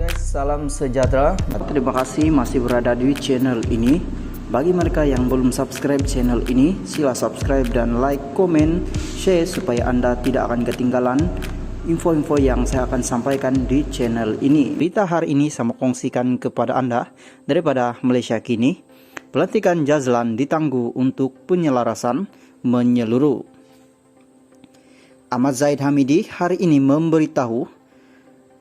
Guys, salam sejahtera. Terima kasih masih berada di channel ini. Bagi mereka yang belum subscribe channel ini, sila subscribe dan like, komen, share supaya Anda tidak akan ketinggalan info-info yang saya akan sampaikan di channel ini. Berita hari ini saya mau kongsikan kepada Anda daripada Malaysia Kini. Pelantikan Jazlan ditangguh untuk penyelarasan menyeluruh. Ahmad Zahid Hamidi hari ini memberitahu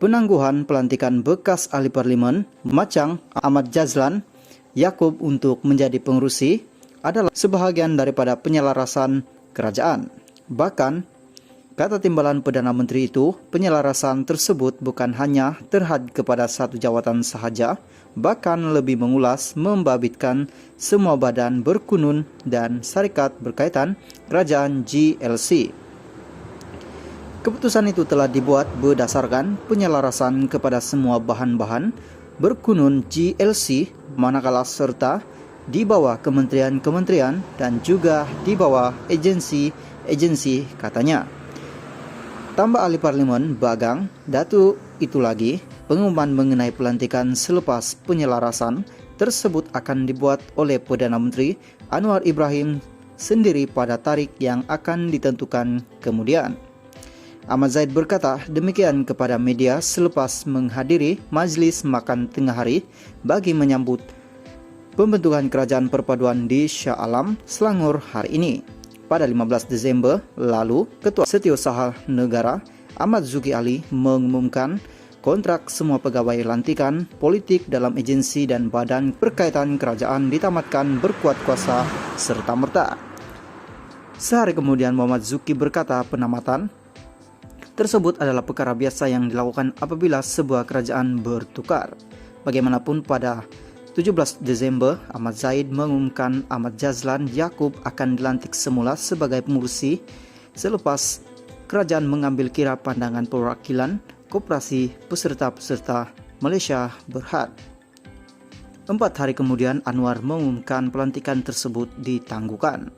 penangguhan pelantikan bekas ahli parlimen Macang Ahmad Jazlan Yaakob untuk menjadi pengerusi adalah sebahagian daripada penyelarasan kerajaan. Bahkan, kata timbalan Perdana Menteri itu, penyelarasan tersebut bukan hanya terhad kepada satu jawatan sahaja, bahkan lebih mengulas membabitkan semua badan berkunun dan syarikat berkaitan kerajaan GLC. Keputusan itu telah dibuat berdasarkan penyelarasan kepada semua bahan-bahan berkunun GLC manakala serta di bawah kementerian-kementerian dan juga di bawah agensi-agensi katanya. Tambah ahli parlimen Bagang, Datu itu lagi, pengumuman mengenai pelantikan selepas penyelarasan tersebut akan dibuat oleh Perdana Menteri Anwar Ibrahim sendiri pada tarikh yang akan ditentukan kemudian. Ahmad Zahid berkata demikian kepada media selepas menghadiri majlis makan tengah hari bagi menyambut pembentukan kerajaan perpaduan di Shah Alam, Selangor hari ini. Pada 15 Desember lalu, Ketua Setiausaha Negara Ahmad Zuki Ali mengumumkan kontrak semua pegawai lantikan politik dalam agensi dan badan berkaitan kerajaan ditamatkan berkuat kuasa serta-merta. Sehari kemudian Muhammad Zuki berkata penamatan tersebut adalah perkara biasa yang dilakukan apabila sebuah kerajaan bertukar. Bagaimanapun pada 17 Desember, Ahmad Zahid mengumumkan Ahmad Jazlan Yaakob akan dilantik semula sebagai pengurusi selepas kerajaan mengambil kira pandangan perwakilan koperasi peserta-peserta Malaysia Berhad. 4 hari kemudian Anwar mengumumkan pelantikan tersebut ditangguhkan.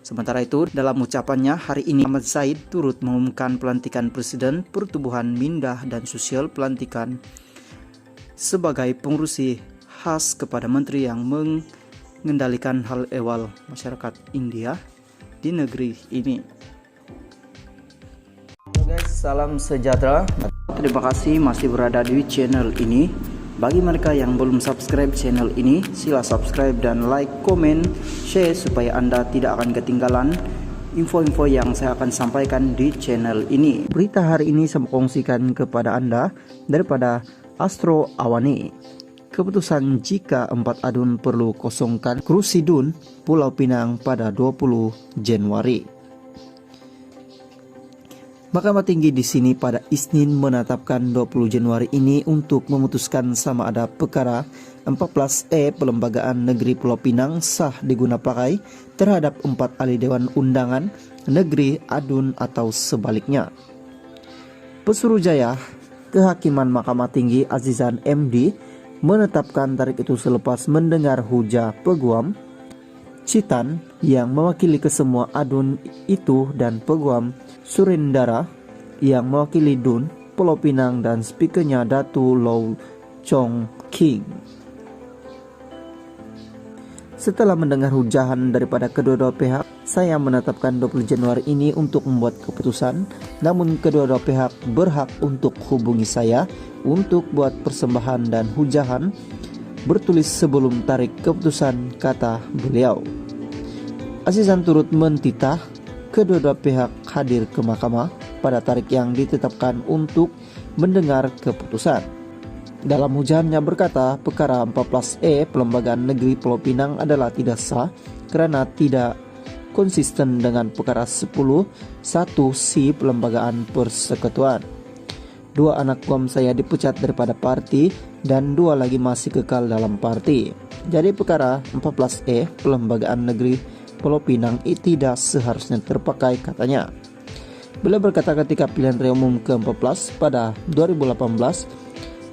Sementara itu, dalam ucapannya hari ini Ahmad Zahid turut mengumumkan pelantikan Presiden Pertubuhan Mindah dan Sosial Pelantikan sebagai pengurusi khas kepada menteri yang mengendalikan hal ehwal masyarakat India di negeri ini. Guys, salam sejahtera. Terima kasih masih berada di channel ini. Bagi mereka yang belum subscribe channel ini, sila subscribe dan like, komen, share supaya Anda tidak akan ketinggalan info-info yang saya akan sampaikan di channel ini. Berita hari ini saya kongsikan kepada Anda daripada Astro Awani. Keputusan jika 4 adun perlu kosongkan kerusi DUN Pulau Pinang pada 20 Januari. Mahkamah Tinggi di sini pada Isnin menetapkan 20 Januari ini untuk memutuskan sama ada perkara 14E Pelembagaan Negeri Pulau Pinang sah diguna pakai terhadap 4 ahli Dewan Undangan Negeri Adun atau sebaliknya. Pesuruhjaya Kehakiman Mahkamah Tinggi Azizan MD menetapkan tarikh itu selepas mendengar hujah peguam Citan yang mewakili kesemua adun itu dan peguam Surendara yang mewakili DUN Pulau Pinang dan speakernya Datu Low Chong King. Setelah mendengar hujahan daripada kedua-dua pihak, saya menetapkan 20 Januari ini untuk membuat keputusan, namun kedua-dua pihak berhak untuk hubungi saya untuk buat persembahan dan hujahan bertulis sebelum tarik keputusan, kata beliau. Azizan turut mentitah kedua-dua pihak hadir ke mahkamah pada tarikh yang ditetapkan untuk mendengar keputusan. Dalam hujahannya berkata, perkara 14E Pelembagaan Negeri Pulau Pinang adalah tidak sah kerana tidak konsisten dengan perkara 10(1)C Pelembagaan Persekutuan. 2 anak guam saya dipecat daripada parti dan 2 lagi masih kekal dalam parti. Jadi perkara 14E Pelembagaan Negeri Pulau Pinang tidak seharusnya terpakai, katanya. Beliau berkata ketika pilihan raya umum ke-14 pada 2018,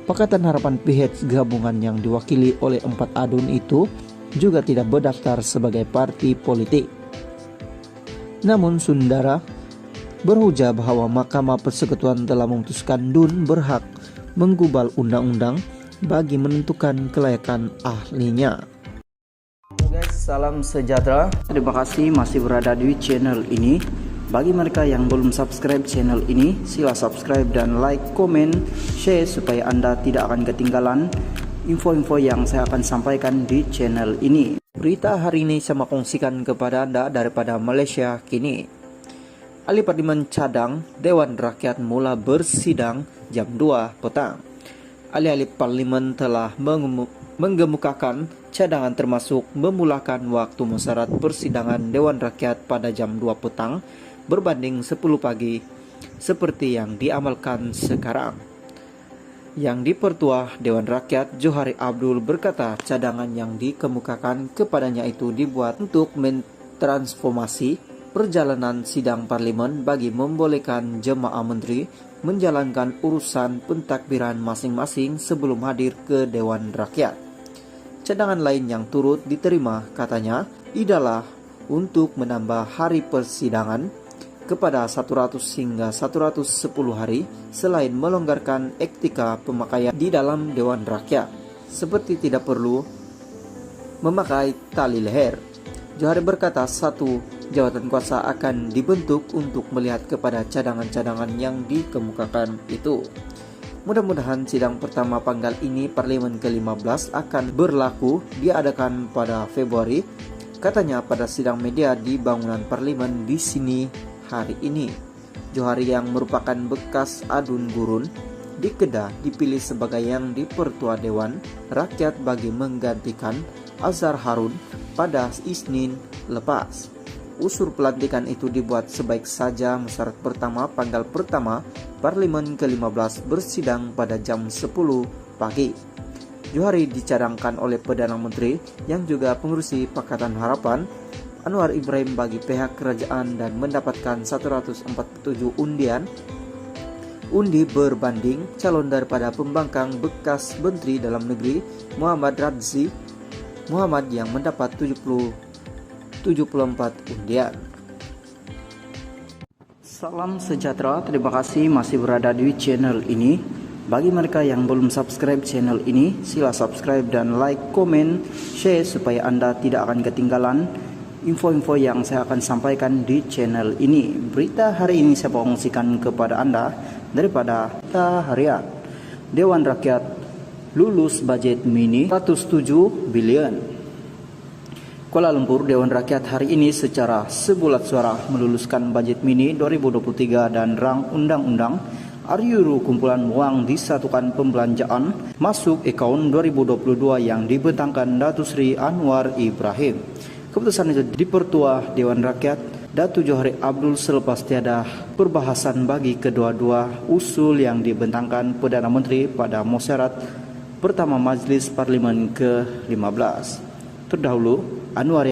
Pakatan Harapan PH gabungan yang diwakili oleh 4 adun itu juga tidak berdaftar sebagai parti politik. Namun Sundara berhujah bahwa Mahkamah Persekutuan telah memutuskan DUN berhak menggubal undang-undang bagi menentukan kelayakan ahlinya. Guys, salam sejahtera. Terima kasih masih berada di channel ini. Bagi mereka yang belum subscribe channel ini, sila subscribe dan like, komen, share supaya Anda tidak akan ketinggalan info-info yang saya akan sampaikan di channel ini. Berita hari ini saya kongsikan kepada Anda daripada Malaysia kini. Ahli Parlimen cadang Dewan Rakyat mula bersidang jam 2 petang. Ahli-ahli Parlimen telah menggemukakan cadangan termasuk memulakan waktu musyarat persidangan Dewan Rakyat pada jam 2 petang berbanding 10 pagi seperti yang diamalkan sekarang. Yang Dipertua Dewan Rakyat Johari Abdul berkata cadangan yang dikemukakan kepadanya itu dibuat untuk mentransformasi perjalanan sidang parlimen bagi membolehkan jemaah menteri menjalankan urusan pentakbiran masing-masing sebelum hadir ke Dewan Rakyat. Cadangan lain yang turut diterima katanya ialah untuk menambah hari persidangan kepada 100 hingga 110 hari selain melonggarkan etika pemakaian di dalam Dewan Rakyat seperti tidak perlu memakai tali leher. Johari berkata satu jawatan kuasa akan dibentuk untuk melihat kepada cadangan-cadangan yang dikemukakan itu. Mudah-mudahan sidang pertama panggal ini Parlimen ke-15 akan berlaku diadakan pada Februari, katanya pada sidang media di bangunan Parlimen di sini hari ini. Johari yang merupakan bekas adun gurun di Kedah dipilih sebagai yang Dipertua Dewan Rakyat bagi menggantikan Azhar Harun pada Isnin lepas. Usul pelantikan itu dibuat sebaik saja musyarat pertama panggal pertama Parlimen ke-15 bersidang pada jam 10 pagi. Johari dicadangkan oleh Perdana Menteri yang juga pengurusi Pakatan Harapan Anwar Ibrahim bagi pihak kerajaan dan mendapatkan 147 undi berbanding calon daripada pembangkang bekas Menteri Dalam Negeri Muhammad Radzi Muhammad yang mendapat 74 undian. Salam sejahtera, terima kasih masih berada di channel ini. Bagi mereka yang belum subscribe channel ini, sila subscribe dan like, komen, share supaya Anda tidak akan ketinggalan info-info yang saya akan sampaikan di channel ini. Berita hari ini saya kongsikan kepada Anda daripada Harian. Dewan Rakyat lulus budget mini 107 bilion. Kuala Lumpur, Dewan Rakyat hari ini secara sebulat suara meluluskan budget mini 2023 dan rang undang-undang Ariuru kumpulan wang disatukan pembelanjaan masuk akaun 2022 yang dibentangkan Datuk Seri Anwar Ibrahim. Keputusan itu Dipertua Dewan Rakyat Datuk Johari Abdul selepas tiada perbahasan bagi kedua-dua usul yang dibentangkan Perdana Menteri pada musyarat pertama Majlis Parlimen ke-15. Terdahulu, Anwar